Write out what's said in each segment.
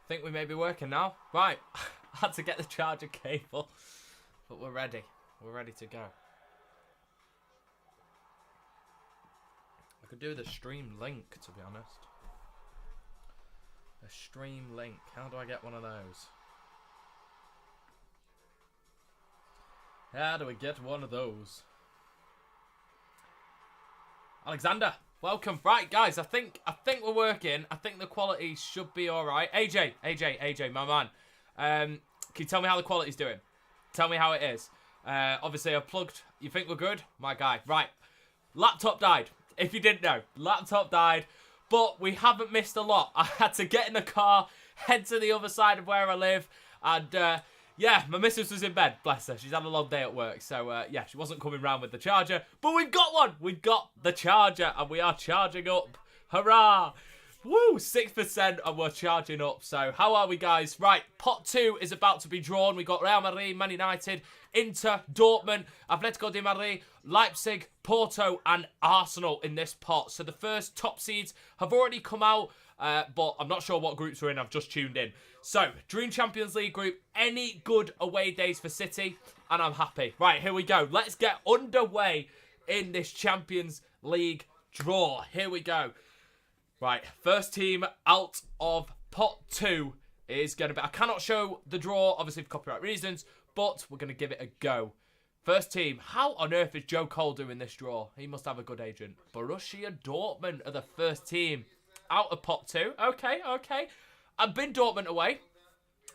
think we may be working now. Right. I had to get the charger cable. But we're ready. We're ready to go. I could do the stream link, to be honest. A stream link. How do I get one of those? How do we get one of those? Alexander, welcome. Right, guys, I think we're working. I think the quality should be all right. AJ, my man. Can you tell me how the quality's doing? Tell me how it is. Obviously, I've plugged. You think we're good? My guy. Right. Laptop died. If you didn't know, laptop died. But we haven't missed a lot. I had to get in the car, head to the other side of where I live. And, yeah, my missus was in bed. Bless her. She's had a long day at work. So, yeah, she wasn't coming round with the charger. But we've got one. We've got the charger. And we are charging up. Hurrah. Woo, 6% and we're charging up. So, how are we, guys? Right, pot 2 is about to be drawn. We got Real Madrid, Man United, Inter, Dortmund, Atletico de Madrid, Leipzig, Porto, and Arsenal in this pot. So, the first top seeds have already come out, but I'm not sure what groups we're in. I've just tuned in. So, Dream Champions League group, any good away days for City, and I'm happy. Right, here we go. Let's get underway in this Champions League draw. Here we go. Right, first team out of pot 2 is going to be... I cannot show the draw, obviously for copyright reasons, but we're going to give it a go. First team. How on earth is Joe Cole doing this draw? He must have a good agent. Borussia Dortmund are the first team out of pot 2. Okay. I've been Dortmund away.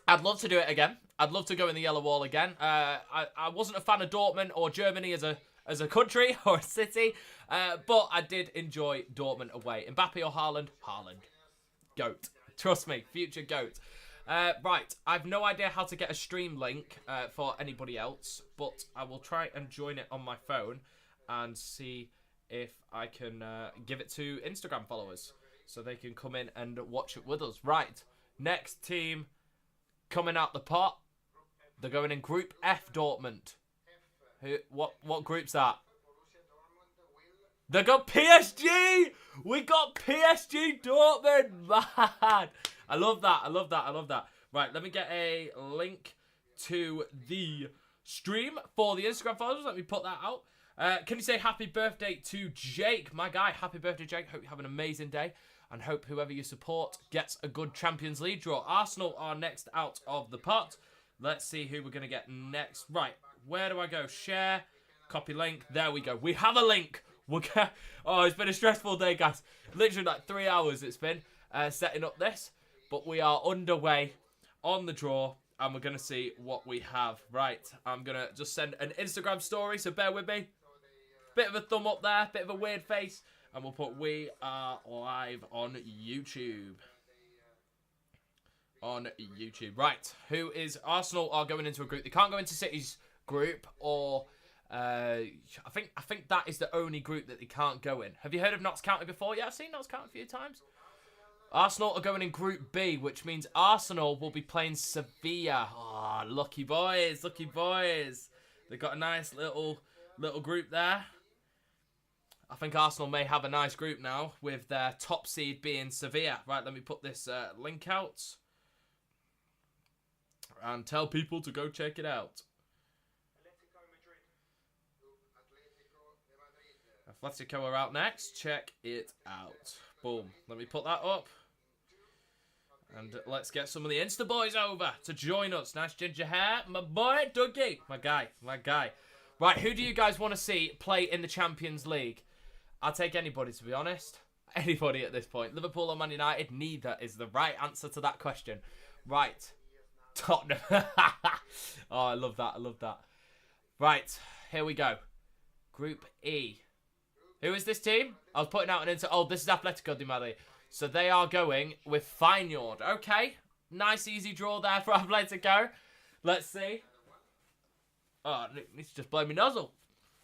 I'd love to do it again. I'd love to go in the yellow wall again. I wasn't a fan of Dortmund or Germany as a country or a city, but I did enjoy Dortmund away. Mbappe or Haaland? Haaland. GOAT. Trust me, future GOAT. Right, I've no idea how to get a stream link for anybody else, but I will try and join it on my phone and see if I can give it to Instagram followers so they can come in and watch it with us. Right, next team coming out the pot. They're going in Group F, Dortmund. What group's that? They got PSG! We got PSG Dortmund! Man! I love that. Right, let me get a link to the stream for the Instagram followers. Let me put that out. Can you say happy birthday to Jake? My guy, happy birthday, Jake. Hope you have an amazing day. And hope whoever you support gets a good Champions League draw. Arsenal are next out of the pot. Let's see who we're going to get next. Right, where do I go? Share, copy link. There we go. We have a link. Oh, it's been a stressful day, guys. Literally like 3 hours it's been setting up this. But we are underway on the draw. And we're going to see what we have. Right, I'm going to just send an Instagram story. So bear with me. Bit of a thumb up there. Bit of a weird face. And we'll put we are live on YouTube. Right, who is... Arsenal are going into a group. They can't go into City's group or... I think that is the only group that they can't go in. Have you heard of Notts County before? Yeah, I've seen Notts County a few times. Arsenal are going in Group B, which means Arsenal will be playing Sevilla. Oh, lucky boys. They've got a nice little group there. I think Arsenal may have a nice group now with their top seed being Sevilla. Right, let me put this link out and tell people to go check it out. Atletico are out next. Check it out. Boom. Let me put that up. And let's get some of the Insta boys over to join us. Nice ginger hair. My boy, Dougie. My guy. Right, who do you guys want to see play in the Champions League? I'll take anybody, to be honest. Anybody at this point. Liverpool or Man United? Neither is the right answer to that question. Right. Tottenham. Oh, I love that. Right, here we go. Group E. Who is this team? I was putting out an intro. Oh, this is Atletico de Madrid. So they are going with Feyenoord. Okay. Nice, easy draw there for Atletico. Let's see. Oh, needs to just blow me nozzle.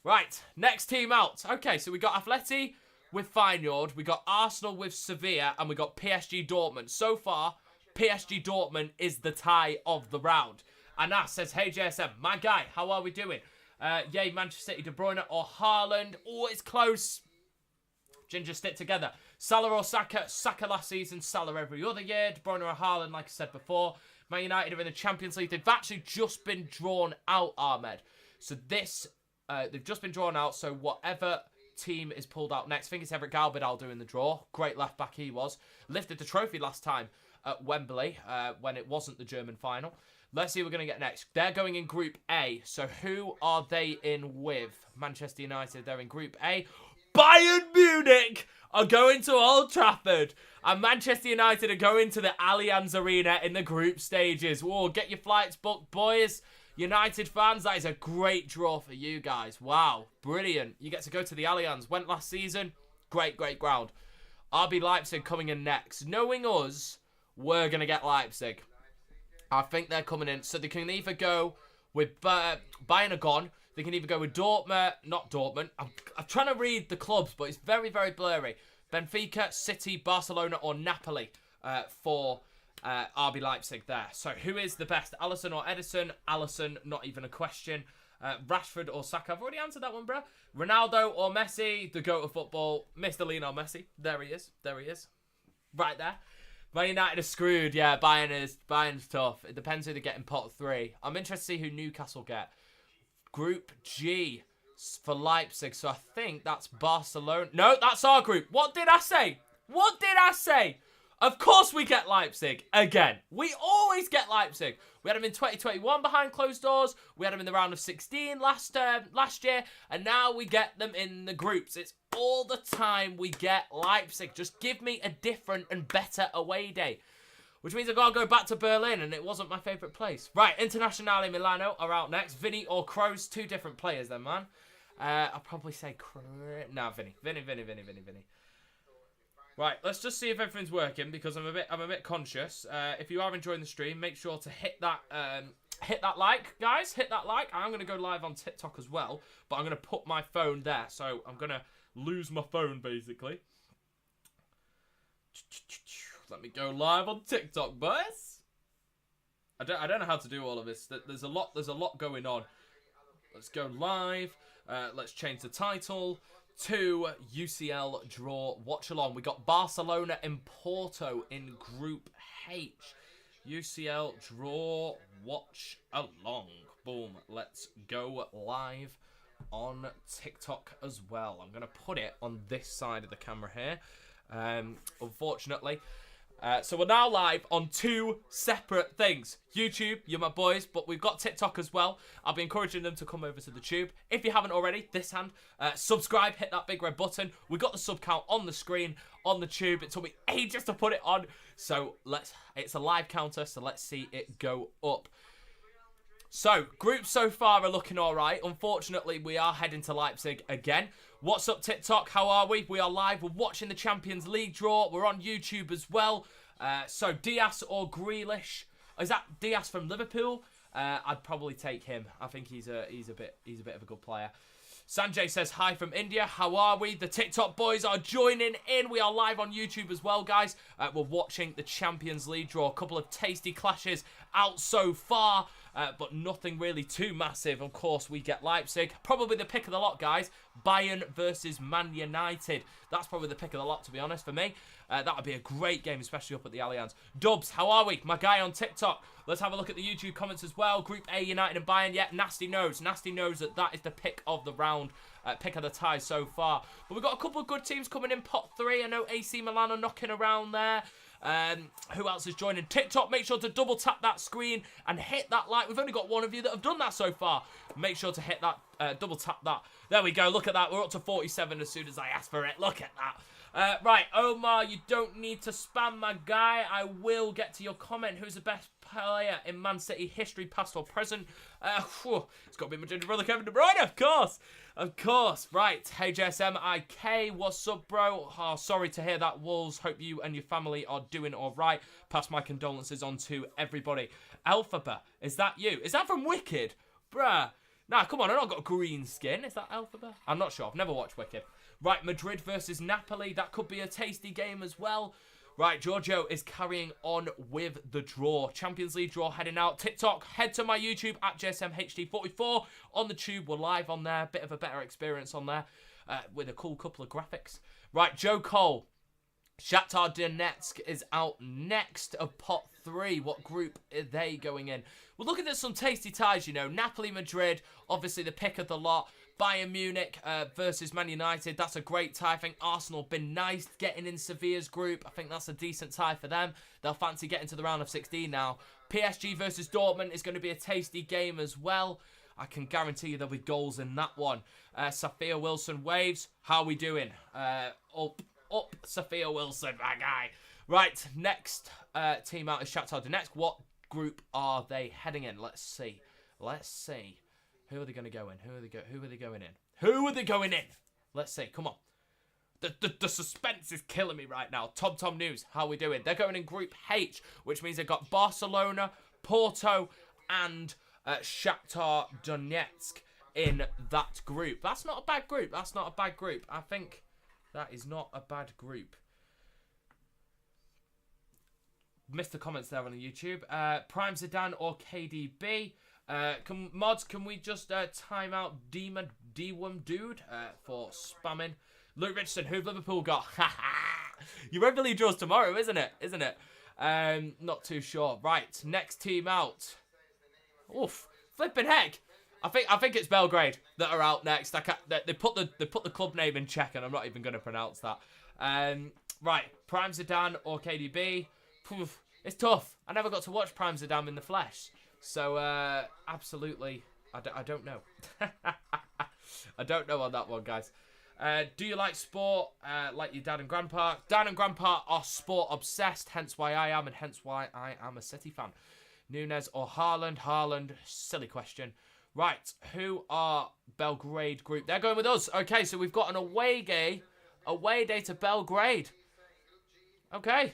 Right. Next team out. Okay, so we got Atleti with Feyenoord. We got Arsenal with Sevilla. And we got PSG Dortmund. So far, PSG Dortmund is the tie of the round. Anas says, hey, JSM, my guy, how are we doing? Yay, Manchester City, De Bruyne or Haaland. Oh, it's close. Ginger stick together. Salah or Saka? Saka last season, Salah every other year. De Bruyne or Haaland, like I said before. Man United are in the Champions League. They've actually just been drawn out, Ahmed. So this, they've just been drawn out. So whatever team is pulled out next, I think it's Everett Galbadal doing the draw. Great left back he was. Lifted the trophy last time at Wembley when it wasn't the German final. Let's see who we're going to get next. They're going in Group A. So who are they in with? Manchester United, they're in Group A. Bayern Munich are going to Old Trafford. And Manchester United are going to the Allianz Arena in the group stages. Whoa, get your flights booked, boys. United fans, that is a great draw for you guys. Wow, brilliant. You get to go to the Allianz. Went last season. Great, great ground. RB Leipzig coming in next. Knowing us, we're going to get Leipzig. I think they're coming in. So they can either go with Bayern are gone. They can either go with Dortmund, not Dortmund. I'm trying to read the clubs, but it's very, very blurry. Benfica, City, Barcelona, or Napoli for RB Leipzig there. So who is the best? Alisson or Edison? Alisson, not even a question. Rashford or Saka? I've already answered that one, bro. Ronaldo or Messi? The GOAT of football, Mr. Lionel Messi. There he is. There he is. Right there. Man United are screwed. Yeah, Bayern's tough. It depends who they get in pot 3. I'm interested to see who Newcastle get. Group G for Leipzig. So I think that's Barcelona. No, that's our group. What did I say? What did I say? Of course we get Leipzig again. We always get Leipzig. We had them in 2021 behind closed doors. We had them in the round of 16 last year. And now we get them in the groups. It's all the time we get Leipzig. Just give me a different and better away day. Which means I've got to go back to Berlin, and it wasn't my favourite place. Right, Internazionale Milano are out next. Vinny or Kroos, 2 different players then, man. I'll probably say Kroos. No, Vinny. Right, let's just see if everything's working, because I'm a bit conscious. If you are enjoying the stream, make sure to hit that like, guys. Hit that like. I'm going to go live on TikTok as well, but I'm going to put my phone there. So I'm going to lose my phone, basically. Let me go live on TikTok, boys. I don't know how to do all of this. There's a lot going on. Let's go live. Let's change the title to UCL draw Watchalong. We got Barcelona and Porto in Group H. UCL draw Watchalong. Boom. Let's go live on TikTok as well. I'm gonna put it on this side of the camera here. Unfortunately. So we're now live on 2 separate things. YouTube, you're my boys, but we've got TikTok as well. I'll be encouraging them to come over to the tube. If you haven't already, this hand, subscribe, hit that big red button. We got the sub count on the screen, on the tube. It took me ages to put it on. So it's a live counter, so let's see it go up. So, groups so far are looking all right. Unfortunately, we are heading to Leipzig again. What's up, TikTok? How are we? We are live. We're watching the Champions League draw. We're on YouTube as well. So, Diaz or Grealish? Is that Diaz from Liverpool? I'd probably take him. I think he's a bit of a good player. Sanjay says, hi from India. How are we? The TikTok boys are joining in. We are live on YouTube as well, guys. We're watching the Champions League draw. A couple of tasty clashes out so far, but nothing really too massive. Of course, we get Leipzig. Probably the pick of the lot, guys. Bayern versus Man United. That's probably the pick of the lot, to be honest, for me. That would be a great game, especially up at the Allianz. Dubs, how are we? My guy on TikTok. Let's have a look at the YouTube comments as well. Group A, United and Bayern. Yeah, Nasty knows. Nasty knows that is the pick of the round. Pick of the tie so far. But we've got a couple of good teams coming in pot 3. I know AC Milan are knocking around there. Who else is joining? TikTok, make sure to double tap that screen and hit that like. We've only got one of you that have done that so far. Make sure to hit that, double tap that. There we go. Look at that. We're up to 47 as soon as I asked for it. Look at that. Right, Omar, you don't need to spam, my guy. I will get to your comment. Who's the best player in Man City history, past or present? It's got to be my ginger brother, Kevin De Bruyne, of course. Of course. Right, hey, JSM-IK, what's up, bro? Oh, sorry to hear that, Wolves. Hope you and your family are doing all right. Pass my condolences on to everybody. Alphaba, is that you? Is that from Wicked? Bruh. Nah, come on, I've not got green skin. Is that Alphaba? I'm not sure. I've never watched Wicked. Right, Madrid versus Napoli. That could be a tasty game as well. Right, Giorgio is carrying on with the draw. Champions League draw heading out. TikTok, head to my YouTube at JSMHD44. On the tube, we're live on there. Bit of a better experience on there. with a cool couple of graphics. Right, Joe Cole. Shakhtar Donetsk is out next of pot 3. What group are they going in? We're looking at some tasty ties, you know. Napoli, Madrid, obviously the pick of the lot. Bayern Munich versus Man United. That's a great tie. I think Arsenal have been nice getting in Sevilla's group. I think that's a decent tie for them. They'll fancy getting to the round of 16 now. PSG versus Dortmund is going to be a tasty game as well. I can guarantee you there'll be goals in that one. Sophia Wilson waves. How are we doing? Up, Sophia Wilson, my guy. Right, next team out is Shakhtar Donetsk. What group are they heading in? Let's see. Who are they going to go in? Who are they going in? Who are they going in? Let's see. Come on. The suspense is killing me right now. Tom News, how are we doing? They're going in Group H, which means they've got Barcelona, Porto, and Shakhtar Donetsk in that group. That's not a bad group. I think that is not a bad group. Missed the comments there on the YouTube. Prime Zidane or KDB? Can we just time out D1 Dude for spamming? Luke Richardson, who've Liverpool got? Europa League draws tomorrow, isn't it? Not too sure. Right, next team out. Oof, flipping heck. I think it's Belgrade that are out next. They put the club name in check, and I'm not even going to pronounce that. Right, Prime Zidane or KDB? Poof, it's tough. I never got to watch Prime Zidane in the flesh, so absolutely, I don't know. I don't know on that one, guys. Do you like sport like your dad and grandpa? Dad and grandpa are sport obsessed, hence why I am, and hence why I am a City fan. Nunes or Haaland? Haaland, silly question. Right, who are Belgrade group? They're going with us. Okay, so we've got an away day to Belgrade. Okay.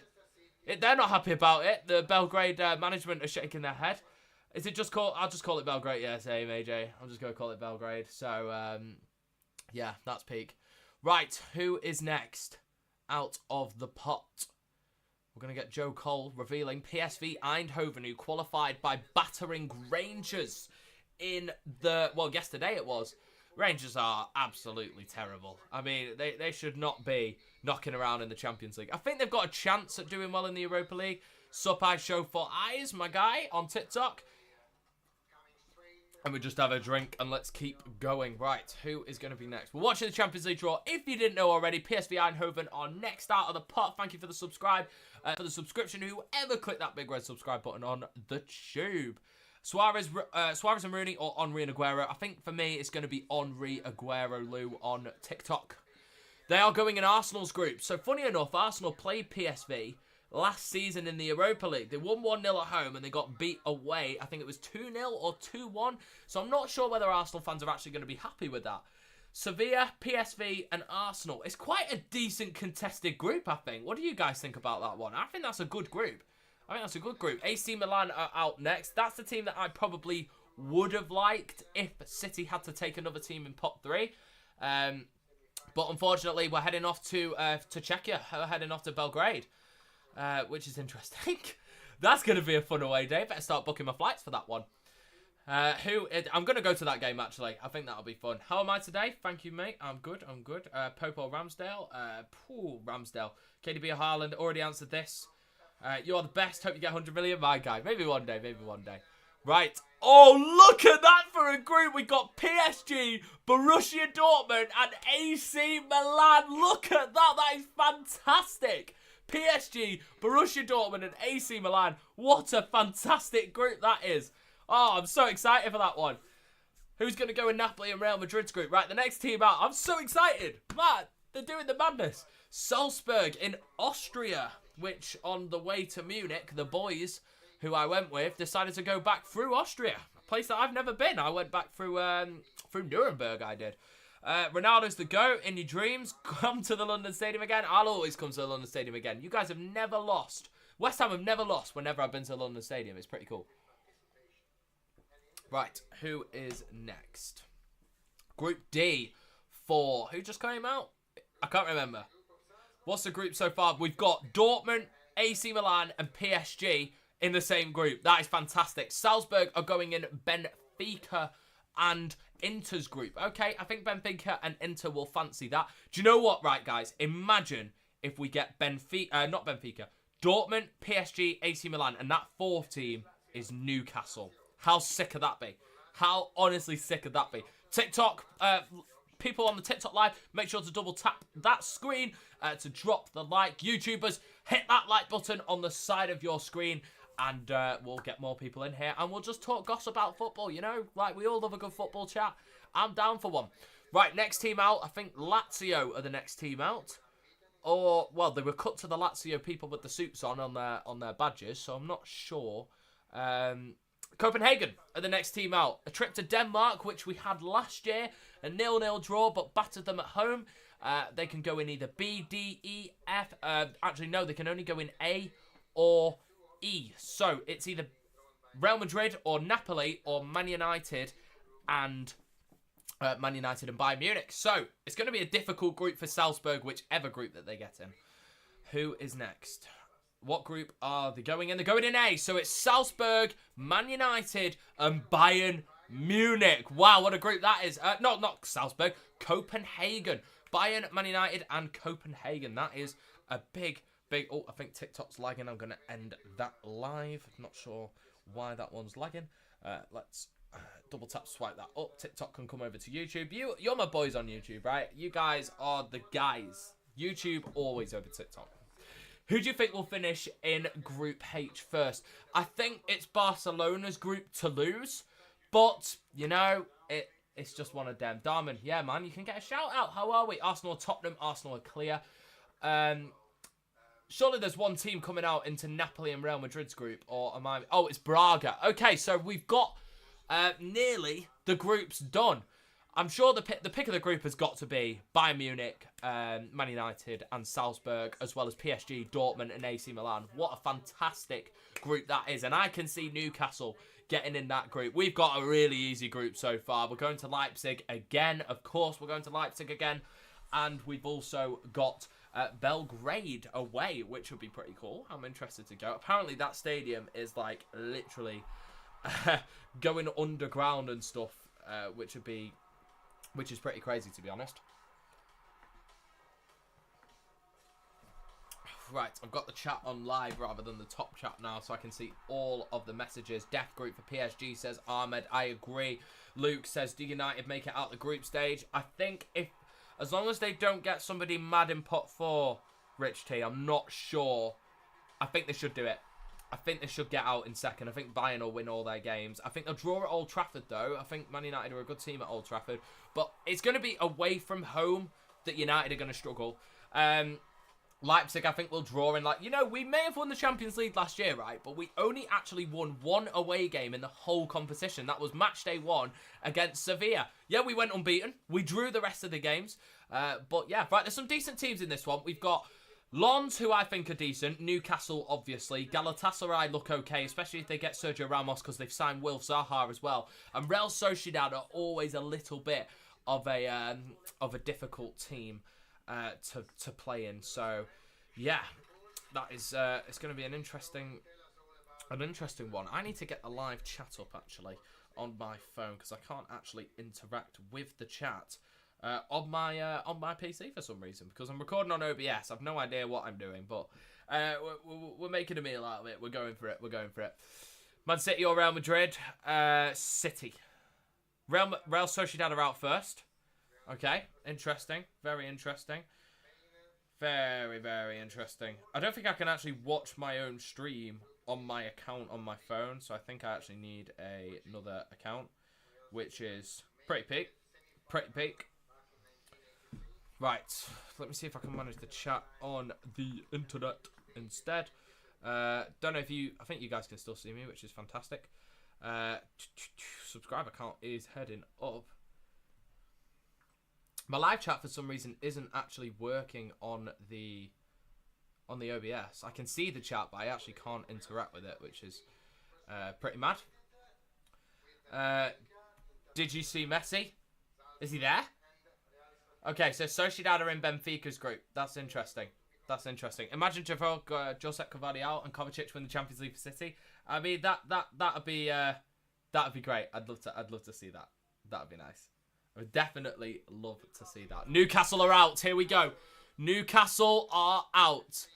They're not happy about it. The Belgrade management are shaking their head. Is it just called... I'll just call it Belgrade. Yeah, same, AJ. I'm just going to call it Belgrade. So, yeah, that's peak. Right, who is next out of the pot? We're going to get Joe Cole revealing PSV Eindhoven, who qualified by battering Rangers in the... Well, yesterday it was. Rangers are absolutely terrible. I mean, they should not be knocking around in the Champions League. I think they've got a chance at doing well in the Europa League. Supai Show for Eyes, my guy, on TikTok. And we just have a drink and let's keep going. Right, who is going to be next? We're watching the Champions League draw. If you didn't know already, PSV Eindhoven are next out of the pot. Thank you for the subscription. Whoever clicked that big red subscribe button on the tube. Suarez and Rooney or Henry and Aguero? I think for me, it's going to be Henry Aguero Lou on TikTok. They are going in Arsenal's group. So funny enough, Arsenal played PSV last season in the Europa League. They won 1-0 at home and they got beat away. I think it was 2-0 or 2-1. So I'm not sure whether Arsenal fans are actually going to be happy with that. Sevilla, PSV and Arsenal. It's quite a decent contested group, I think. What do you guys think about that one? I think that's a good group. AC Milan are out next. That's the team that I probably would have liked if City had to take another team in pot 3. But unfortunately, we're heading off to Czechia. We're heading off to Belgrade, which is interesting. That's going to be a fun away day. Better start booking my flights for that one. I'm going to go to that game, actually. I think that'll be fun. How am I today? Thank you, mate. I'm good. Popo Ramsdale. Ramsdale. KDB or Haaland. Already answered this. You're the best. Hope you get 100 million. My guy. Maybe one day. Right. Oh, look at that for a group. We got PSG, Borussia Dortmund, and AC Milan. Look at that. That is fantastic. PSG, Borussia Dortmund, and AC Milan. What a fantastic group that is. Oh, I'm so excited for that one. Who's going to go in Napoli and Real Madrid's group? Right, the next team out. I'm so excited. Man, they're doing the madness. Salzburg in Austria, which on the way to Munich, the boys who I went with decided to go back through Austria, a place that I've never been. I went back through Nuremberg, I did. Ronaldo's the GOAT. In your dreams, come to the London Stadium again. I'll always come to the London Stadium again. You guys have never lost. West Ham have never lost whenever I've been to the London Stadium. It's pretty cool. Right, who is next? Group D for... Who just came out? I can't remember. What's the group so far? We've got Dortmund, AC Milan, and PSG in the same group. That is fantastic. Salzburg are going in Benfica and Inter's group. Okay, I think Benfica and Inter will fancy that. Do you know what, right, guys? Imagine if we get not Benfica, Dortmund, PSG, AC Milan, and that fourth team is Newcastle. How sick could that be? How honestly sick could that be? TikTok, people on the TikTok live, make sure to double tap that screen to drop the like. YouTubers, hit that like button on the side of your screen, and we'll get more people in here, and we'll just talk gossip about football, you know? Like, we all love a good football chat. I'm down for one. Right, next team out. I think Lazio are the next team out. Or, well, they were cut to the Lazio people with the suits on their badges, so I'm not sure. Copenhagen are the next team out. A trip to Denmark, which we had last year. A 0-0 draw, but battered them at home. They can go in either B, D, E, F. Actually, no, they can only go in A or E. So, it's either Real Madrid or Napoli or Man United and Bayern Munich. So, it's going to be a difficult group for Salzburg, whichever group that they get in. Who is next? What group are they going in? They're going in A. So, it's Salzburg, Man United, and Bayern Munich. Wow, what a group that is. Not Salzburg. Copenhagen. Bayern, Man United, and Copenhagen. That is a big... Oh, I think TikTok's lagging. I'm going to end that live. I'm not sure why that one's lagging. Let's double tap swipe that up. TikTok can come over to YouTube. You're my boys on YouTube, right? You guys are the guys. YouTube always over TikTok. Who do you think will finish in Group H first? I think it's Barcelona's group to lose. But, you know, it's just one of them. Darman, yeah, man, you can get a shout out. How are we? Arsenal, Tottenham. Arsenal are clear. Surely there's one team coming out into Napoli and Real Madrid's group, or am I... Oh, it's Braga. Okay, so we've got nearly the groups done. I'm sure the pick of the group has got to be Bayern Munich, Man United and Salzburg, as well as PSG, Dortmund and AC Milan. What a fantastic group that is. And I can see Newcastle getting in that group. We've got a really easy group so far. We're going to Leipzig again. Of course, we're going to Leipzig again. And we've also got... Belgrade away, which would be pretty cool. I'm interested to go. Apparently that stadium is like literally going underground and stuff, which is pretty crazy, to be honest. Right, I've got the chat on live rather than the top chat now, so I can see all of the messages. Death group for PSG, says Ahmed. I agree. Luke says, do United make it out the group stage? I think as long as they don't get somebody mad in pot 4, Rich T, I'm not sure. I think they should do it. I think they should get out in second. I think Bayern will win all their games. I think they'll draw at Old Trafford, though. I think Man United are a good team at Old Trafford. But it's going to be away from home that United are going to struggle. Leipzig, I think, will draw in. We may have won the Champions League last year, right? But we only actually won one away game in the whole competition. That was match day 1 against Sevilla. Yeah, we went unbeaten. We drew the rest of the games. But yeah, right, there's some decent teams in this one. We've got Lens, who I think are decent. Newcastle, obviously. Galatasaray look okay, especially if they get Sergio Ramos, because they've signed Will Zaha as well. And Real Sociedad are always a little bit of a difficult team to play in. So yeah, that is it's going to be an interesting one. I need to get the live chat up actually on my phone, because I can't actually interact with the chat on my PC for some reason, because I'm recording on OBS. I've no idea what I'm doing, but we're making a meal out of it. We're going for it. Man City or Real Madrid? City. Real Sociedad are out first. Okay, interesting. Very interesting. Very, very interesting. I don't think I can actually watch my own stream on my account on my phone, so I think I actually need another account, which is pretty peak. Right, let me see if I can manage the chat on the internet instead. Don't know if I think you guys can still see me, which is fantastic. Subscriber count is heading up. My live chat for some reason isn't actually working on the OBS. I can see the chat, but I actually can't interact with it, which is pretty mad. Did you see Messi? Is he there? Okay, so Sociedad are in Benfica's group. That's interesting. Imagine Josep Carvalhal and Kovacic win the Champions League for City. I mean, that'd be great. I'd love to see that. That'd be nice. I would definitely love to see that. Newcastle are out. Here we go. Newcastle are out.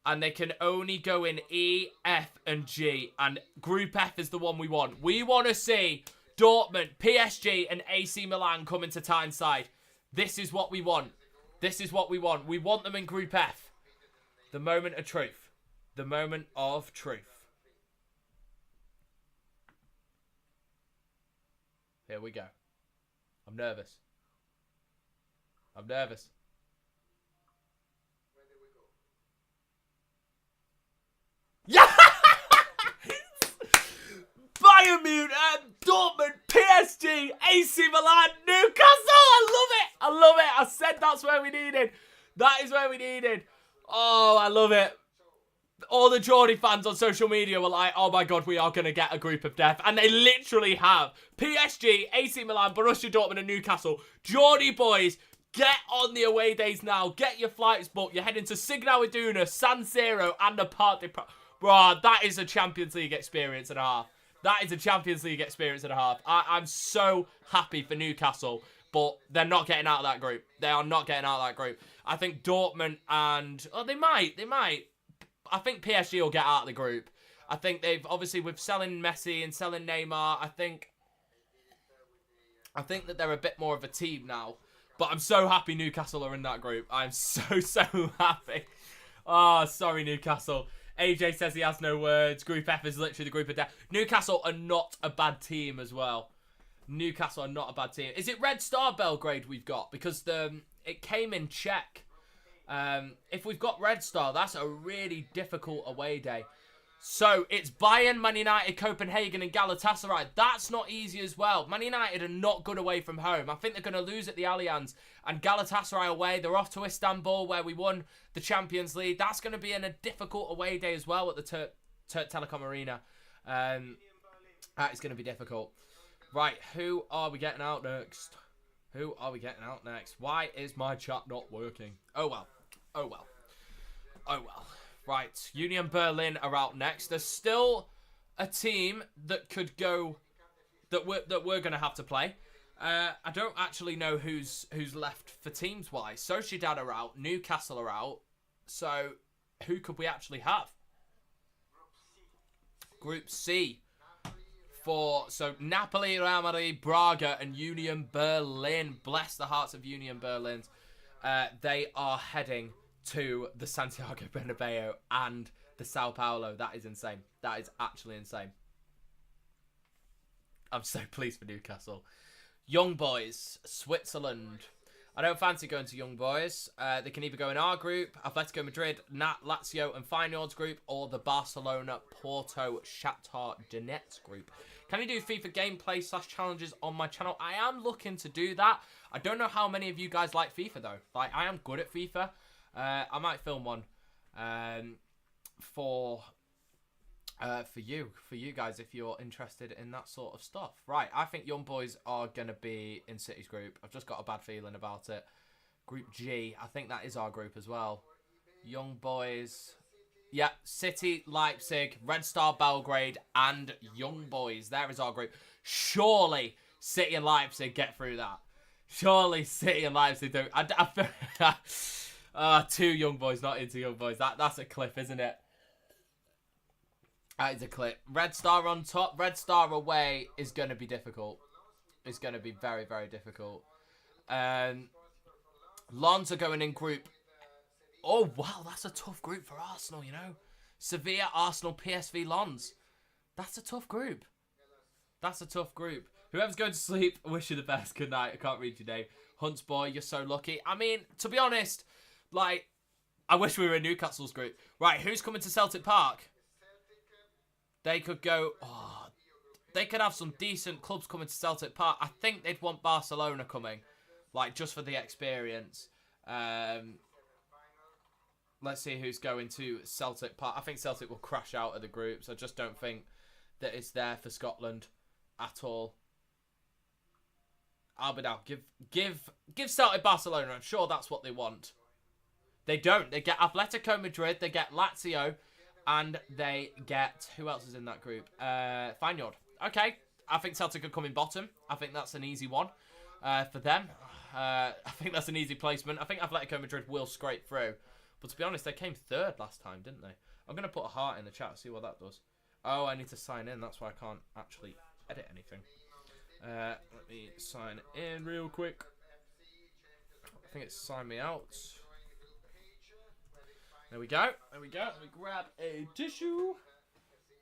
And they can only go in E, F, and G. And Group F is the one we want. We want to see Dortmund, PSG, and AC Milan come into Tyneside. This is what we want. This is what we want. We want them in Group F. The moment of truth. The moment of truth. Here we go. I'm nervous. I'm nervous. Yeah! Bayern Munich, Dortmund, PSG, AC Milan, Newcastle. I love it. I love it. I said that's where we needed. That is where we needed. Oh, I love it. All the Geordie fans on social media were like, oh my God, we are going to get a group of death. And they literally have. PSG, AC Milan, Borussia Dortmund and Newcastle. Geordie boys, get on the away days now. Get your flights booked. You're heading to Signal Iduna, San Siro and the Parc des Princes. Bro, that is a Champions League experience and a half. That is a Champions League experience and a half. I'm so happy for Newcastle, but they're not getting out of that group. They are not getting out of that group. I think Dortmund and... Oh, they might. I think PSG will get out of the group. I think they've... Obviously, with selling Messi and selling Neymar, I think that they're a bit more of a team now. But I'm so happy Newcastle are in that group. I'm so happy. Oh, sorry, Newcastle. AJ says he has no words. Group F is literally the group of death. Newcastle are not a bad team as well. Newcastle are not a bad team. Is it Red Star Belgrade we've got? Because it came in Czech. If we've got Red Star, that's a really difficult away day. So it's Bayern, Man United, Copenhagen and Galatasaray. That's not easy as well. Man United are not good away from home. I think they're going to lose at the Allianz. And Galatasaray away, they're off to Istanbul where we won the Champions League. That's going to be in a difficult away day as well at the Turk Telecom Arena. That is going to be difficult. Right, who are we getting out next? Who are we getting out next? Why is my chat not working? Oh well. Oh well. Oh well. Right, Union Berlin are out next. There's still a team that could go that we're going to have to play. I don't actually know who's left for teams wise. Sociedad are out, Newcastle are out. So who could we actually have? Group C. So Napoli, Real Madrid, Braga and Union Berlin. Bless the hearts of Union Berlin. They are heading to the Santiago Bernabeu and the Sao Paulo. That is insane. That is actually insane. I'm so pleased for Newcastle. Young Boys, Switzerland. I don't fancy going to Young Boys. They can either go in our group, Atletico Madrid, Lazio and Feyenoord's group, or the Barcelona, Porto, Shakhtar Donetsk group. Can you do FIFA gameplay / challenges on my channel? I am looking to do that. I don't know how many of you guys like FIFA though. Like, I am good at FIFA. I might film one for you guys if you're interested in that sort of stuff. Right, I think Young Boys are going to be in City's group. I've just got a bad feeling about it. Group G, I think that is our group as well. Young Boys, yeah, City, Leipzig, Red Star Belgrade, and Young Boys. There is our group. Surely City and Leipzig get through that. Surely City and Leipzig do. Two Young Boys, not into Young Boys. That's a cliff, isn't it? That is a clip. Red Star on top. Red Star away is going to be difficult. It's going to be very, very difficult. Lons are going in group. Oh, wow. That's a tough group for Arsenal, you know. Sevilla, Arsenal, PSV, Lons. That's a tough group. That's a tough group. Whoever's going to sleep, I wish you the best. Good night. I can't read your name. Hunts boy, you're so lucky. I mean, to be honest, like, I wish we were in Newcastle's group. Right, who's coming to Celtic Park? They could go... Oh, they could have some decent clubs coming to Celtic Park. I think they'd want Barcelona coming. Like, just for the experience. Let's see who's going to Celtic Park. I think Celtic will crash out of the groups. I just don't think that it's there for Scotland at all. Albert, give Celtic Barcelona. I'm sure that's what they want. They don't. They get Atletico Madrid. They get Lazio. And they get... Who else is in that group? Feyenoord. Okay. I think Celtic are coming bottom. I think that's an easy one for them. I think that's an easy placement. I think Atletico Madrid will scrape through. But to be honest, they came third last time, didn't they? I'm going to put a heart in the chat, see what that does. Oh, I need to sign in. That's why I can't actually edit anything. Let me sign in real quick. I think it's sign me out. There we go. There we go. Let me grab a tissue.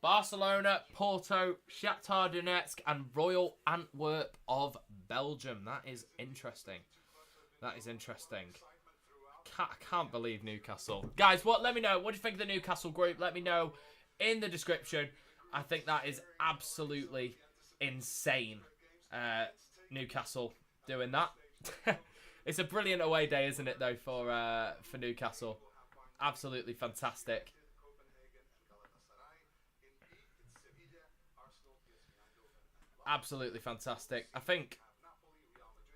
Barcelona, Porto, Shakhtar Donetsk, and Royal Antwerp of Belgium. That is interesting. That is interesting. I can't believe Newcastle. Guys, let me know. What do you think of the Newcastle group? Let me know in the description. I think that is absolutely insane. Newcastle doing that. It's a brilliant away day, isn't it, though, for Newcastle? Absolutely fantastic. Absolutely fantastic. I think...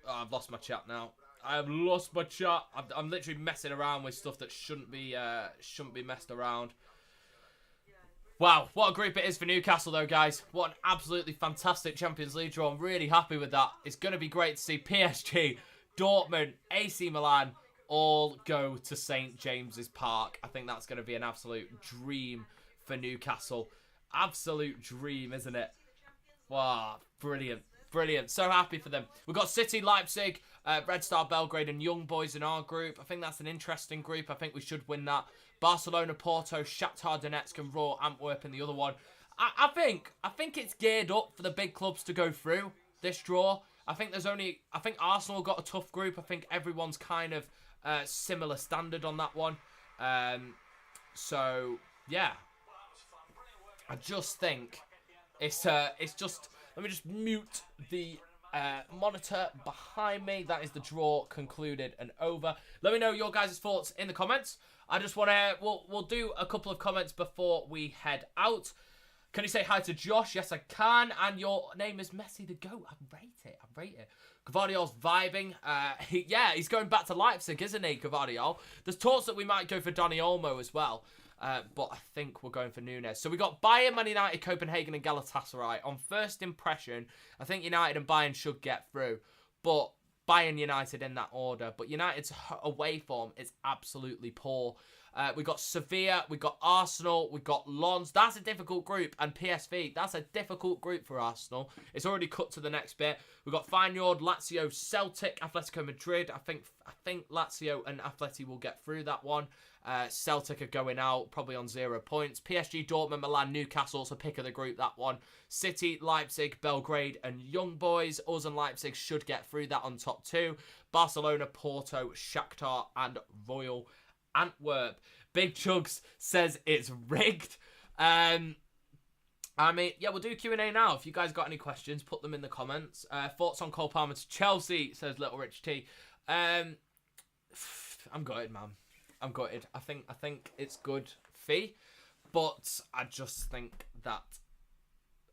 Oh, I've lost my chat now. I have lost my chat. I'm literally messing around with stuff that shouldn't be messed around. Wow, what a group it is for Newcastle, though, guys. What an absolutely fantastic Champions League draw. I'm really happy with that. It's going to be great to see PSG, Dortmund, AC Milan all go to St. James's Park. I think that's going to be an absolute dream for Newcastle. Absolute dream, isn't it? Wow, brilliant. Brilliant. So happy for them. We've got City, Leipzig, Red Star Belgrade and Young Boys in our group. I think that's an interesting group. I think we should win that. Barcelona, Porto, Shakhtar Donetsk and Royal Antwerp in the other one. I think it's geared up for the big clubs to go through this draw. I think Arsenal got a tough group. I think everyone's kind of similar standard on that one. So, yeah. I just think it's just... Let me just mute the monitor behind me. That is the draw concluded and over. Let me know your guys' thoughts in the comments. I just want to... We'll do a couple of comments before we head out. Can you say hi to Josh? Yes, I can. And your name is Messi the GOAT. I rate it. I rate it. Gvardiol's vibing. Yeah, he's going back to Leipzig, isn't he, Gvardiol? There's talks that we might go for Dani Olmo as well. But I think we're going for Nunes. So we got Bayern, Man United, Copenhagen and Galatasaray. On first impression, I think United and Bayern should get through. But Bayern United in that order. But United's away form is absolutely poor. We got Sevilla, we got Arsenal, we got Lens. That's a difficult group. And PSV, that's a difficult group for Arsenal. It's already cut to the next bit. We got Feyenoord, Lazio, Celtic, Atletico Madrid. I think Lazio and Atleti will get through that one. Celtic are going out, probably on 0 points. PSG, Dortmund, Milan, Newcastle, so pick of the group, that one. City, Leipzig, Belgrade, and Young Boys. Us and Leipzig should get through that on top 2. Barcelona, Porto, Shakhtar, and Royal Antwerp. Big Chugs says it's rigged. I mean, yeah, we'll do Q&A now. If you guys got any questions, put them in the comments. Thoughts on Cole Palmer to Chelsea, says Little Rich T. I'm gutted, man. I'm gutted. I think it's good fee, but I just think that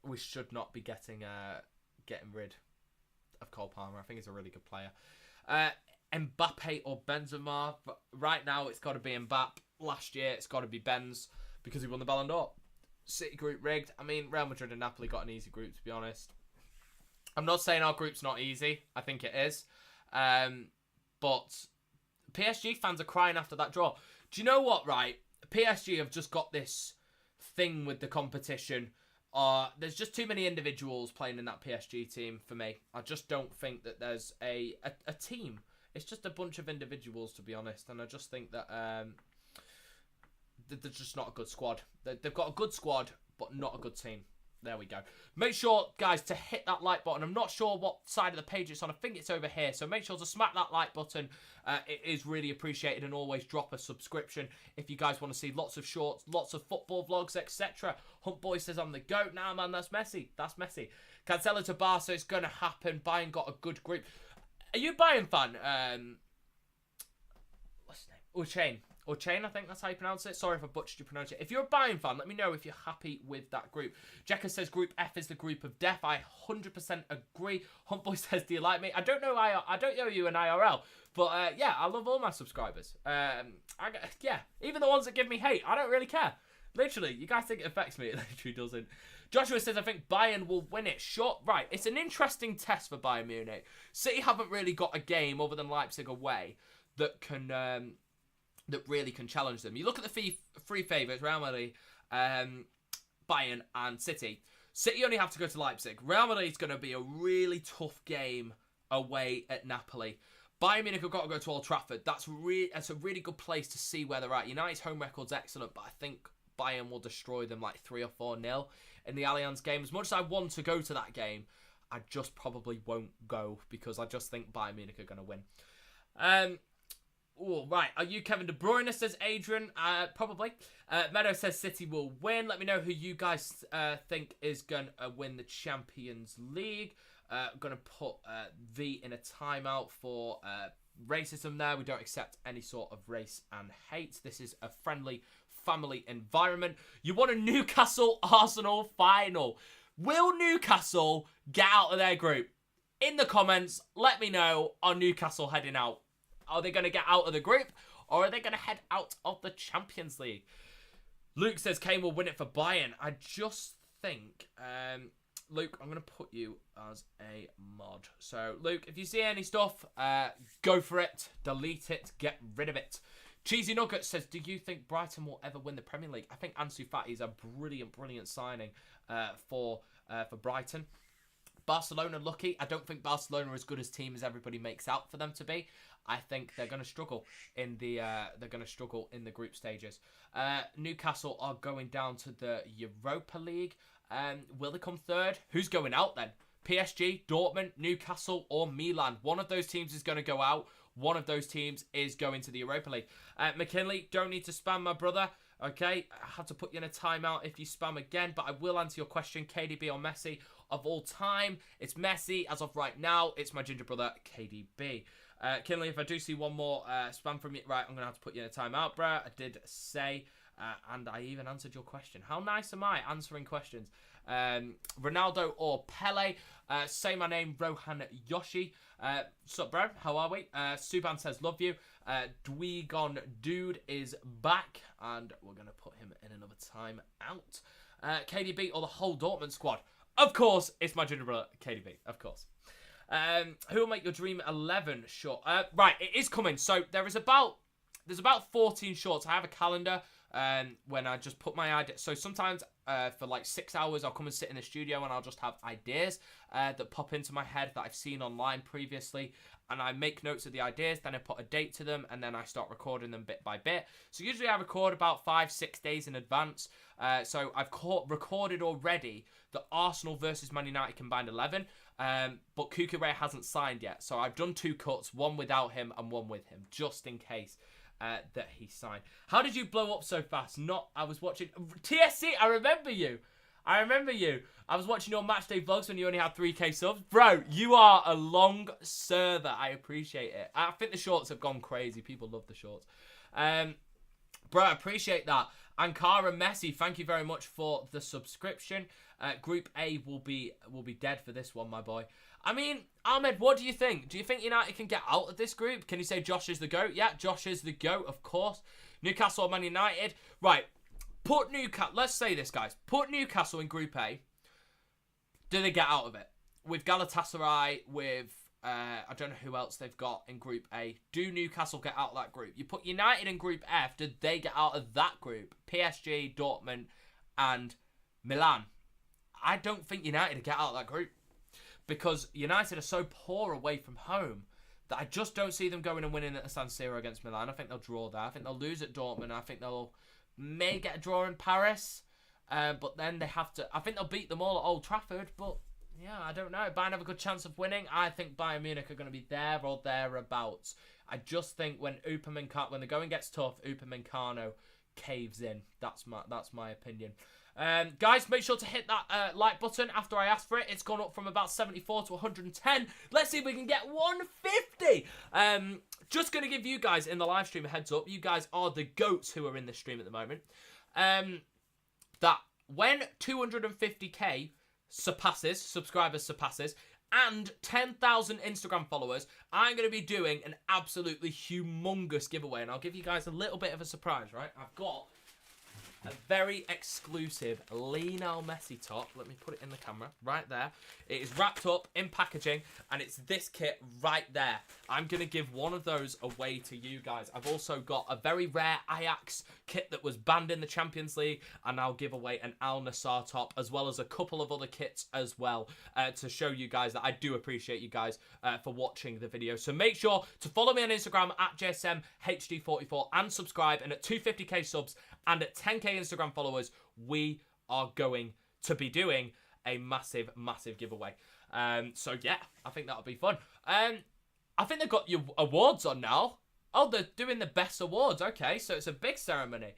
we should not be getting rid of Cole Palmer. I think he's a really good player. Mbappe or Benzema. But right now, it's got to be Mbappe. Last year, it's got to be Benz because he won the Ballon d'Or. City group rigged. I mean, Real Madrid and Napoli got an easy group, to be honest. I'm not saying our group's not easy. I think it is. But PSG fans are crying after that draw. Do you know what, right? PSG have just got this thing with the competition. There's just too many individuals playing in that PSG team for me. I just don't think that there's a team. It's just a bunch of individuals, to be honest. And I just think that they're just not a good squad. They've got a good squad, but not a good team. There we go. Make sure, guys, to hit that like button. I'm not sure what side of the page it's on. I think it's over here. So make sure to smack that like button. It is really appreciated. And always drop a subscription if you guys want to see lots of shorts, lots of football vlogs, etc. Hunt Boy says I'm the GOAT. Nah, man, that's Messi. That's Messi. Cancelo to Barca. It's going to happen. Bayern got a good group. Are you a Bayern fan? What's his name? Chain, I think that's how you pronounce it. Sorry if I butchered your pronunciation. If you're a Bayern fan, let me know if you're happy with that group. Jekka says Group F is the group of death. I 100% agree. Huntboy says, do you like me? I don't know you in IRL, but yeah, I love all my subscribers. Yeah, even the ones that give me hate, I don't really care. Literally, you guys think it affects me? It literally doesn't. Joshua says, I think Bayern will win it. Sure, right. It's an interesting test for Bayern Munich. City haven't really got a game other than Leipzig away that can that really can challenge them. You look at the three favourites, Real Madrid, Bayern and City. City only have to go to Leipzig. Real Madrid is going to be a really tough game away at Napoli. Bayern Munich have got to go to Old Trafford. That's a really good place to see where they're at. United's home record's excellent, but I think Bayern will destroy them like 3 or 4-0 in the Allianz game. As much as I want to go to that game, I just probably won't go because I just think Bayern Munich are going to win. Oh, right. Are you Kevin De Bruyne, says Adrian? Probably. Meadow says City will win. Let me know who you guys think is going to win the Champions League. I'm going to put V in a timeout for racism there. We don't accept any sort of race and hate. This is a friendly family environment. You want a Newcastle-Arsenal final. Will Newcastle get out of their group? In the comments, let me know. Are Newcastle heading out? Are they going to get out of the group? Or are they going to head out of the Champions League? Luke says Kane will win it for Bayern. I just think... Luke, I'm going to put you as a mod. So, Luke, if you see any stuff, go for it. Delete it. Get rid of it. Cheesy Nugget says, do you think Brighton will ever win the Premier League? I think Ansu Fati is a brilliant signing for Brighton. Barcelona lucky. I don't think Barcelona are as good as team as everybody makes out for them to be. I think they're going to struggle in the group stages. Newcastle are going down to the Europa League. Will they come third? Who's going out then? PSG, Dortmund, Newcastle, or Milan? One of those teams is going to go out. One of those teams is going to the Europa League. McKinley, don't need to spam, my brother. Okay, I have to put you in a timeout if you spam again, but I will answer your question. KDB or Messi of all time? It's Messi. As of right now, it's my ginger brother, KDB. Kinley, if I do see one more spam from you, right, I'm going to have to put you in a timeout, bruh. I did say, and I even answered your question. How nice am I answering questions? Ronaldo or Pele? Say my name, Rohan Yoshi. Sup, bro? How are we? Suban says, love you. Dweegon Dude is back, and we're going to put him in another time out. KDB or the whole Dortmund squad? Of course, it's my junior brother, KDB, of course. Who will make your dream 11 short? Right, it is coming. So there's about 14 shorts. I have a calendar when I just put my idea. So sometimes for like 6 hours, I'll come and sit in the studio and I'll just have ideas that pop into my head that I've seen online previously. And I make notes of the ideas, then I put a date to them, and then I start recording them bit by bit. So usually I record about 5-6 days in advance. So I've recorded already the Arsenal versus Man United combined 11. But Cucurella hasn't signed yet. So I've done 2 cuts, one without him and one with him, just in case that he signed. How did you blow up so fast? I was watching... TSC, I remember you. I was watching your matchday vlogs when you only had 3k subs. Bro, you are a long server. I appreciate it. I think the shorts have gone crazy. People love the shorts. Bro, I appreciate that. Ankara Messi, thank you very much for the subscription. Group A will be dead for this one, my boy. I mean, Ahmed, what do you think? Do you think United can get out of this group? Can you say Josh is the GOAT? Yeah, Josh is the GOAT, of course. Newcastle or Man United? Right. Put Newcastle, let's say this, guys. Put Newcastle in Group A. Do they get out of it? With Galatasaray, with, I don't know who else they've got in Group A. Do Newcastle get out of that group? You put United in Group F. Did they get out of that group? PSG, Dortmund, and Milan. I don't think United get out of that group. Because United are so poor away from home that I just don't see them going and winning at the San Siro against Milan. I think they'll draw there. I think they'll lose at Dortmund. I think they'll may get a draw in Paris. But then they have to... I think they'll beat them all at Old Trafford. But, yeah, I don't know. Bayern have a good chance of winning. I think Bayern Munich are going to be there or thereabouts. I just think when when the going gets tough, Upamecano caves in. That's my opinion. Guys, make sure to hit that like button after I asked for it. It's gone up from about 74 to 110. Let's see if we can get 150. Just going to give you guys in the live stream a heads up. You guys are the GOATs who are in the stream at the moment. That when 250k subscribers surpasses, and 10,000 Instagram followers, I'm going to be doing an absolutely humongous giveaway. And I'll give you guys a little bit of a surprise, right? I've got a very exclusive Lionel Messi top. Let me put it in the camera right there. It is wrapped up in packaging, and it's this kit right there. I'm going to give one of those away to you guys. I've also got a very rare Ajax kit that was banned in the Champions League, and I'll give away an Al Nassr top, as well as a couple of other kits as well, to show you guys that I do appreciate you guys for watching the video. So make sure to follow me on Instagram at JSMHD44 and subscribe. And at 250k subs and at 10k Instagram followers, we are going to be doing a massive giveaway. So yeah, I think that'll be fun. I think they've got your awards on now. Oh, they're doing the best awards. Okay, so it's a big ceremony.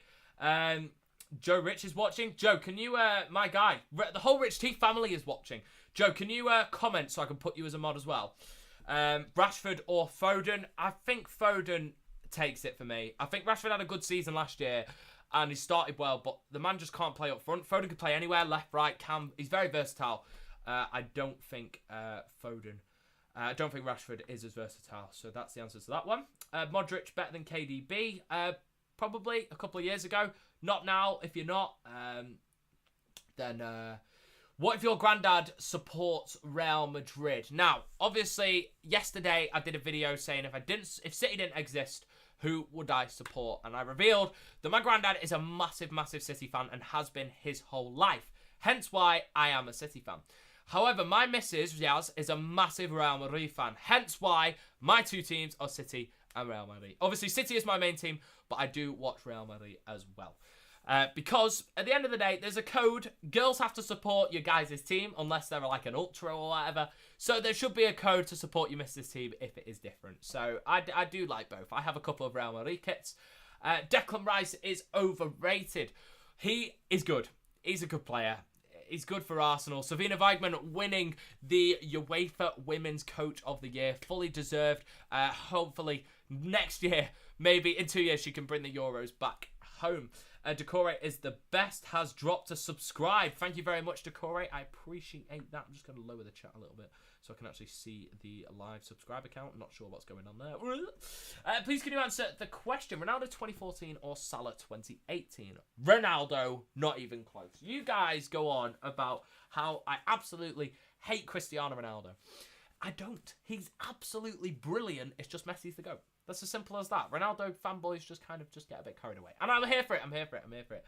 Joe Rich is watching. Joe, can you, my guy, the whole Rich T family is watching. Joe, can you comment so I can put you as a mod as well? Rashford or Foden? I think Foden takes it for me. I think Rashford had a good season last year and he started well, but the man just can't play up front. Foden could play anywhere, left, right, cam. He's very versatile. I don't think Foden... I don't think Rashford is as versatile, so that's the answer to that one. Modric better than KDB? Probably a couple of years ago. Not now. If you're not, then what if your granddad supports Real Madrid? Now, obviously, yesterday I did a video saying if City didn't exist, who would I support? And I revealed that my granddad is a massive City fan and has been his whole life. Hence why I am a City fan. However, my missus, Yaz, is a massive Real Madrid fan. Hence why my two teams are City and Real Madrid. Obviously, City is my main team, but I do watch Real Madrid as well. Because at the end of the day, there's a code. Girls have to support your guys' team unless they're like an ultra or whatever. So there should be a code to support your missus' team if it is different. So I do like both. I have a couple of Real Madrid kits. Declan Rice is overrated. He is good. He's a good player. He's good for Arsenal. Savina Weigman winning the UEFA Women's Coach of the Year. Fully deserved. Hopefully next year, maybe in 2 years, she can bring the Euros back home. Decore is the best. Has dropped a subscribe. Thank you very much, Decore. I appreciate that. I'm just going to lower the chat a little bit so I can actually see the live subscribe account. I'm not sure what's going on there. Please can you answer the question? Ronaldo 2014 or Salah 2018? Ronaldo, not even close. You guys go on about how I absolutely hate Cristiano Ronaldo. I don't. He's absolutely brilliant. It's just Messi's the GOAT. That's as simple as that. Ronaldo fanboys just get a bit carried away. And I'm here for it. I'm here for it.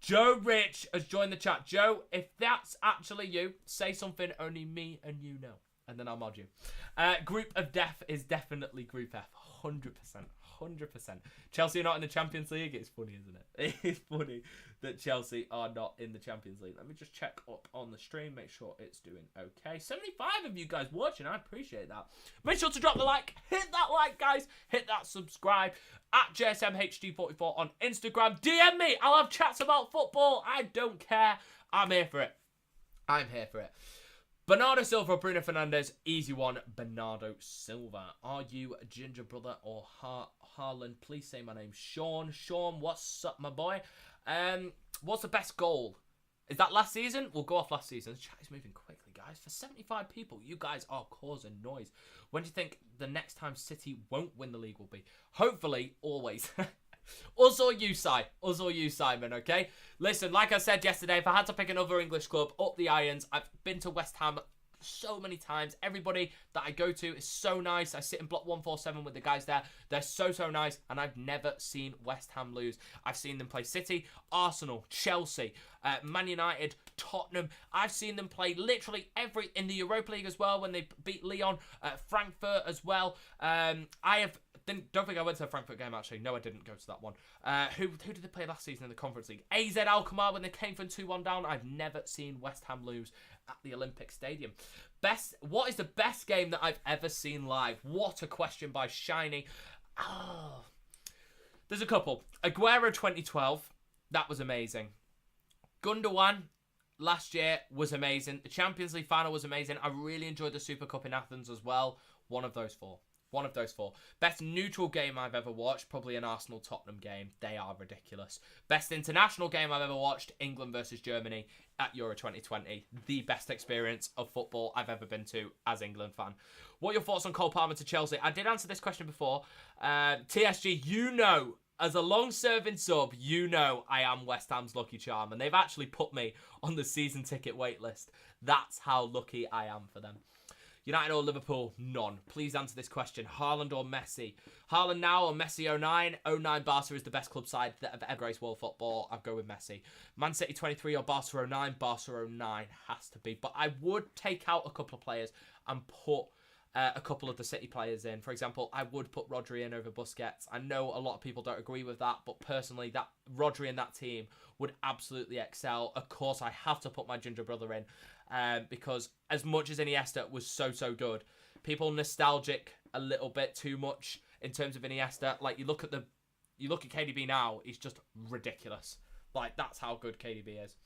Joe Rich has joined the chat. Joe, if that's actually you, say something only me and you know. And then I'll mod you. Group of Death is definitely Group F. 100%. 100%. Chelsea are not in the Champions League. It's funny, isn't it? It's funny that Chelsea are not in the Champions League. Let me just check up on the stream. Make sure it's doing okay. 75 of you guys watching. I appreciate that. Make sure to drop the like. Hit that like, guys. Hit that subscribe. At JSMHD44 on Instagram. DM me. I'll have chats about football. I don't care. I'm here for it. I'm here for it. Bernardo Silva or Bruno Fernandes? Easy one. Bernardo Silva. Are you Ginger Brother or Harlan? Please say my name. Sean. Sean, what's up, my boy? What's the best goal? Is that last season? We'll go off last season. The chat is moving quickly, guys. For 75 people, you guys are causing noise. When do you think the next time City won't win the league will be? Hopefully, always. Us or you, Simon, okay? Listen, like I said yesterday, if I had to pick another English club, up the irons. I've been to West Ham so many times. Everybody that I go to is so nice. I sit in block 147 with the guys there. They're so nice, and I've never seen West Ham lose. I've seen them play City, Arsenal, Chelsea, Man United, Tottenham. I've seen them play literally in the Europa League as well when they beat Lyon, Frankfurt as well. Don't think I went to a Frankfurt game, actually. No, I didn't go to that one. Who did they play last season in the Conference League? AZ Alkmaar when they came from 2-1 down. I've never seen West Ham lose at the Olympic Stadium. What is the best game that I've ever seen live? What a question by Shiny. Oh, there's a couple. Aguero 2012. That was amazing. Gundogan last year was amazing. The Champions League final was amazing. I really enjoyed the Super Cup in Athens as well. One of those four. Best neutral game I've ever watched, probably an Arsenal-Tottenham game. They are ridiculous. Best international game I've ever watched, England versus Germany at Euro 2020. The best experience of football I've ever been to as England fan. What are your thoughts on Cole Palmer to Chelsea? I did answer this question before. TSG, you know as a long-serving sub, you know I am West Ham's lucky charm, and they've actually put me on the season ticket wait list. That's how lucky I am for them. United or Liverpool? None. Please answer this question. Haaland or Messi? Haaland now or Messi 09? 09 Barca is the best club side that have ever graced world football. I'll go with Messi. Man City 23 or Barca 09? Barca 09 has to be. But I would take out a couple of players and put a couple of the City players in. For example, I would put Rodri in over Busquets. I know a lot of people don't agree with that, but personally, that Rodri in that team would absolutely excel. Of course, I have to put my ginger brother in because as much as Iniesta was so good, people nostalgic a little bit too much in terms of Iniesta. Like you look at KDB now, he's just ridiculous. Like that's how good KDB is.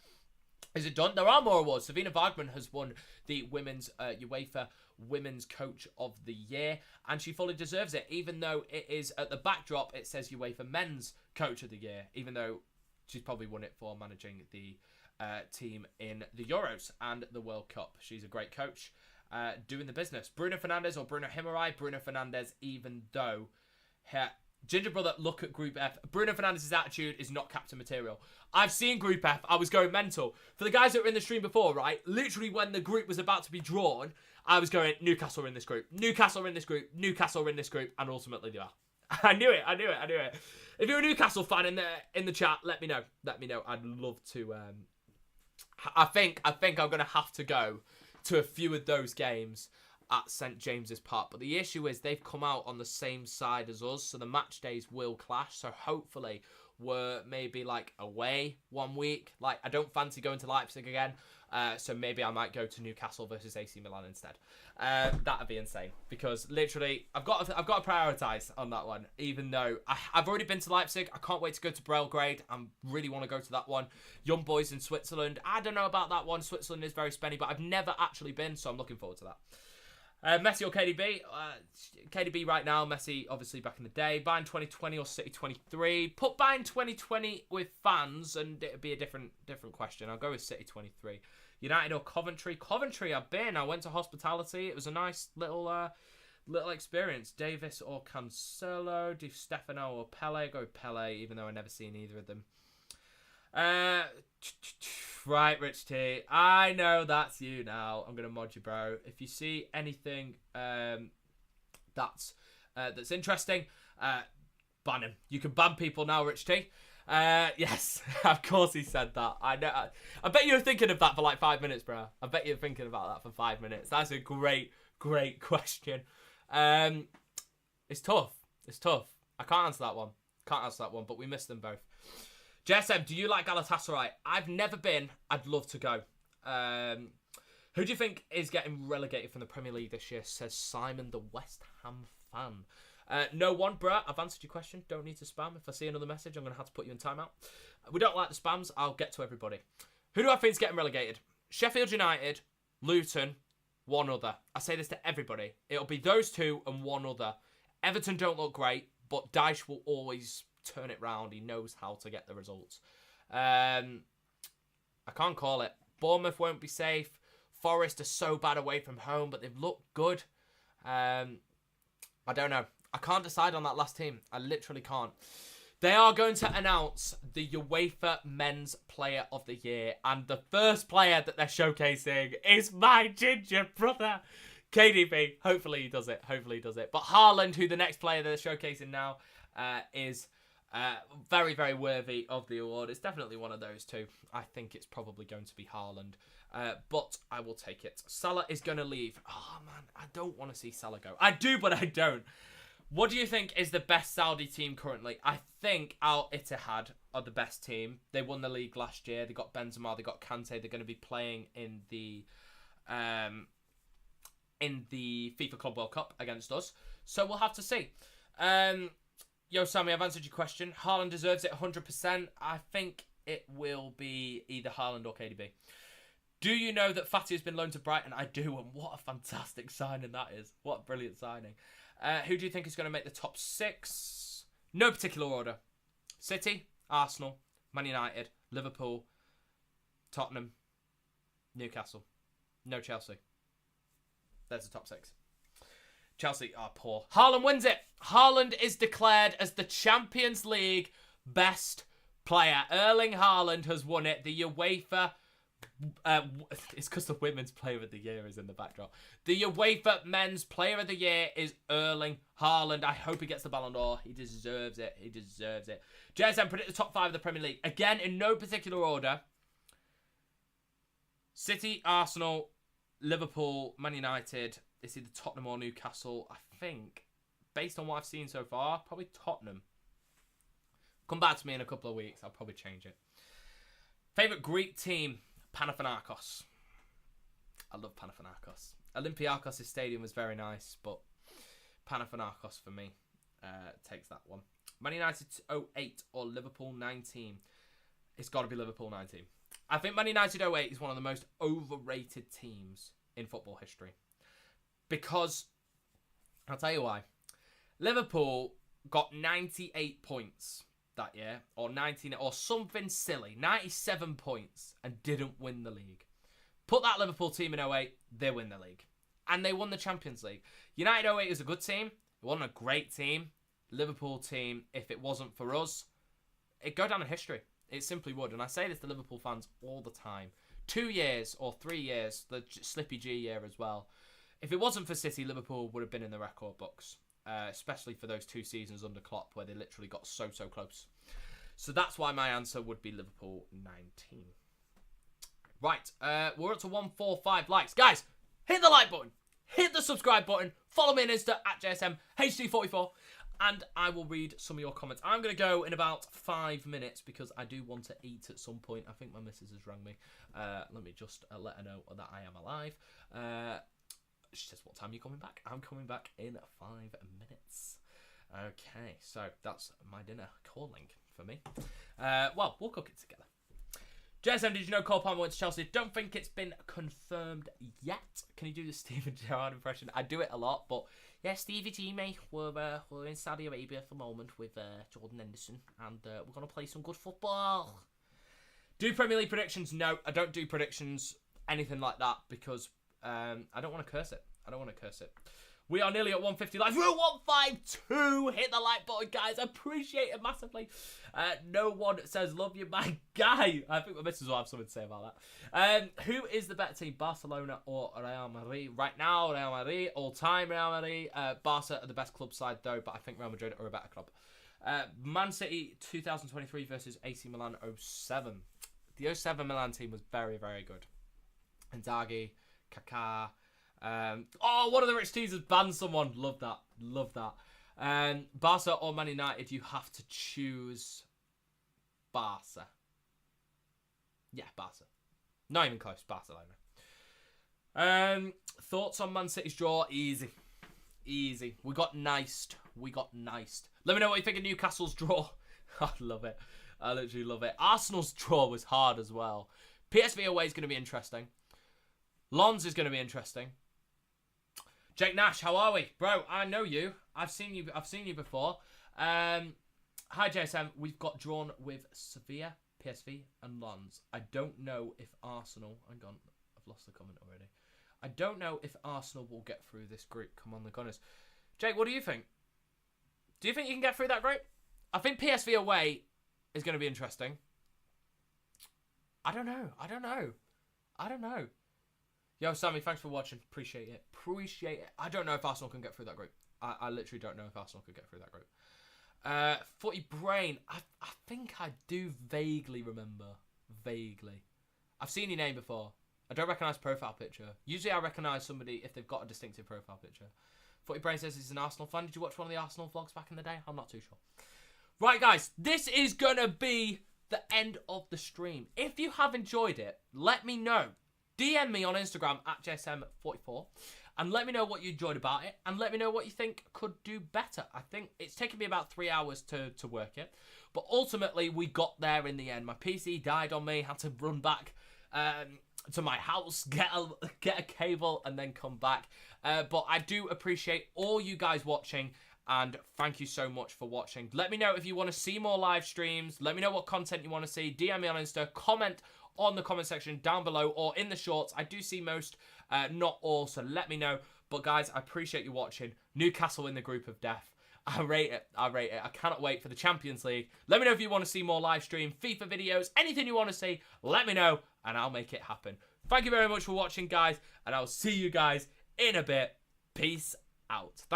Is it done? There are more awards. Savina Wagman has won the women's UEFA Women's Coach of the Year, and she fully deserves it, even though it is at the backdrop, it says UEFA Men's Coach of the Year, even though she's probably won it for managing the team in the Euros and the World Cup. She's a great coach, doing the business. Bruno Fernandes or Bruno Himmerai? Bruno Fernandes, even though her Ginger brother, look at Group F. Bruno Fernandes' attitude is not captain material. I've seen Group F. I was going mental. For the guys that were in the stream before, right? Literally when the group was about to be drawn, I was going, Newcastle are in this group. Newcastle are in this group. Newcastle are in this group. And ultimately they are. I knew it. If you're a Newcastle fan in the chat, let me know. I'd love to. I think I'm going to have to go to a few of those games at St James's Park, but the issue is they've come out on the same side as us, so the match days will clash. So hopefully we're maybe like away 1 week. Like I don't fancy going to Leipzig again, so maybe I might go to Newcastle versus AC Milan instead. That'd be insane because literally I've got to prioritise on that one. Even though I've already been to Leipzig, I can't wait to go to Belgrade. I really want to go to that one. Young Boys in Switzerland. I don't know about that one. Switzerland is very spenny, but I've never actually been, so I'm looking forward to that. Messi or KDB? KDB right now. Messi, obviously, back in the day. Bayern 2020 or City 23? Put Bayern 2020 with fans, and it'd be a different question. I'll go with City 23. United or Coventry? Coventry, I've been. I went to hospitality. It was a nice little experience. Davis or Cancelo? Di Stefano or Pele? Go with Pele, even though I've never seen either of them. Right, Rich T. I know that's you now. I'm gonna mod you, bro. If you see anything that's interesting, ban him. You can ban people now, Rich T. Yes, of course he said that. I know. I bet you were thinking of that for like 5 minutes, bro. I bet you were thinking about that for 5 minutes. That's a great question. It's tough. I can't answer that one. But we missed them both. JSM, do you like Galatasaray? I've never been. I'd love to go. Who do you think is getting relegated from the Premier League this year? Says Simon, the West Ham fan. No one, bruh. I've answered your question. Don't need to spam. If I see another message, I'm going to have to put you in timeout. We don't like the spams. I'll get to everybody. Who do I think is getting relegated? Sheffield United, Luton, one other. I say this to everybody. It'll be those two and one other. Everton don't look great, but Dyche will always turn it round. He knows how to get the results. I can't call it. Bournemouth won't be safe. Forest are so bad away from home, but they've looked good. I don't know. I can't decide on that last team. I literally can't. They are going to announce the UEFA Men's Player of the Year, and the first player that they're showcasing is my ginger brother, KDB. Hopefully he does it. But Haaland, who the next player they're showcasing now, is very, very worthy of the award. It's definitely one of those two. I think it's probably going to be Haaland. But I will take it. Salah is going to leave. Oh, man. I don't want to see Salah go. I do, but I don't. What do you think is the best Saudi team currently? I think Al Ittihad are the best team. They won the league last year. They got Benzema. They got Kante. They're going to be playing in the FIFA Club World Cup against us. So we'll have to see. Yo, Sammy, I've answered your question. Haaland deserves it 100%. I think it will be either Haaland or KDB. Do you know that Fati has been loaned to Brighton? I do, and what a fantastic signing that is. What a brilliant signing. Who do you think is going to make the top 6? No particular order. City, Arsenal, Man United, Liverpool, Tottenham, Newcastle. No Chelsea. There's the top 6. Chelsea are poor. Haaland wins it. Haaland is declared as the Champions League best player. Erling Haaland has won it. The UEFA... it's because the Women's Player of the Year is in the backdrop. The UEFA Men's Player of the Year is Erling Haaland. I hope he gets the Ballon d'Or. He deserves it. He deserves it. JSM, predict the top 5 of the Premier League. Again, in no particular order. City, Arsenal, Liverpool, Man United. It's either Tottenham or Newcastle. I think, based on what I've seen so far, probably Tottenham. Come back to me in a couple of weeks. I'll probably change it. Favourite Greek team? Panathinaikos. I love Panathinaikos. Olympiakos' stadium was very nice, but Panathinaikos for me takes that one. Man United 08 or Liverpool 19. It's got to be Liverpool 19. I think Man United 08 is one of the most overrated teams in football history. Because, I'll tell you why. Liverpool got 98 points that year, or 19, or something silly, 97 points, and didn't win the league. Put that Liverpool team in 08, they win the league. And they won the Champions League. United 08 is a good team. It wasn't a great team. Liverpool team, if it wasn't for us, it'd go down in history. It simply would. And I say this to Liverpool fans all the time. 2 years or 3 years, the Slippy G year as well. If it wasn't for City, Liverpool would have been in the record books. Especially for those 2 seasons under Klopp where they literally got so close. So that's why my answer would be Liverpool 19. Right, we're up to 145 likes. Guys, hit the like button. Hit the subscribe button. Follow me on Insta at JSMHD44. And I will read some of your comments. I'm going to go in about 5 minutes because I do want to eat at some point. I think my missus has rang me. Let me just let her know that I am alive. She says, what time are you coming back? I'm coming back in 5 minutes. Okay, so that's my dinner calling for me. Well, we'll cook it together. JSM, did you know Cole Palmer went to Chelsea? Don't think it's been confirmed yet. Can you do the Steven Gerrard impression? I do it a lot, but yeah, Stevie G, mate. We're in Saudi Arabia at the moment with Jordan Henderson, and we're going to play some good football. Do Premier League predictions? No, I don't do predictions, anything like that, because I don't want to curse it. We are nearly at 150 likes. We're at 152. Hit the like button, guys. Appreciate it massively. No one says love you, my guy. I think my missus will have something to say about that. Who is the better team, Barcelona or Real Madrid? Right now, Real Madrid. All time, Real Madrid. Barca are the best club side, though, but I think Real Madrid are a better club. Man City 2023 versus AC Milan 07. The 07 Milan team was very, very good. Inzaghi, Kaká. One of the rich teasers banned someone. Love that. Barca or Man United, you have to choose Barca. Yeah, Barca. Not even close, Barcelona. Thoughts on Man City's draw? Easy. We got niced. Let me know what you think of Newcastle's draw. I love it. I literally love it. Arsenal's draw was hard as well. PSV away is going to be interesting. Lens is going to be interesting. Jake Nash, how are we? Bro, I know you. I've seen you before. Hi, JSM. We've got drawn with Sevilla, PSV, and Lens. I don't know if Arsenal... Hang on, I've lost the comment already. I don't know if Arsenal will get through this group. Come on, the Gunners. Jake, what do you think? Do you think you can get through that group? I think PSV away is going to be interesting. I don't know. Yo, Sammy, thanks for watching. Appreciate it. I don't know if Arsenal can get through that group. I literally don't know if Arsenal could get through that group. Footy Brain. I think I do vaguely remember. I've seen your name before. I don't recognise profile picture. Usually I recognise somebody if they've got a distinctive profile picture. Footy Brain says he's an Arsenal fan. Did you watch one of the Arsenal vlogs back in the day? I'm not too sure. Right, guys. This is going to be the end of the stream. If you have enjoyed it, let me know. DM me on Instagram at JSM44 and let me know what you enjoyed about it and let me know what you think could do better. I think it's taken me about 3 hours to work it, but ultimately we got there in the end. My PC died on me, had to run back to my house, get a cable and then come back. But I do appreciate all you guys watching and thank you so much for watching. Let me know if you want to see more live streams. Let me know what content you want to see. DM me on Insta, comment on the comment section down below or in the shorts. I do see most, not all, so let me know. But But guys, I appreciate you watching. Newcastle in the group of death. I rate it. I rate it. I cannot wait for the Champions League. Let me know if you want to see more live stream, FIFA videos, anything you want to see. Let me know, and I'll make it happen. Thank you very much for watching, guys, and I'll see you guys in a bit. Peace out.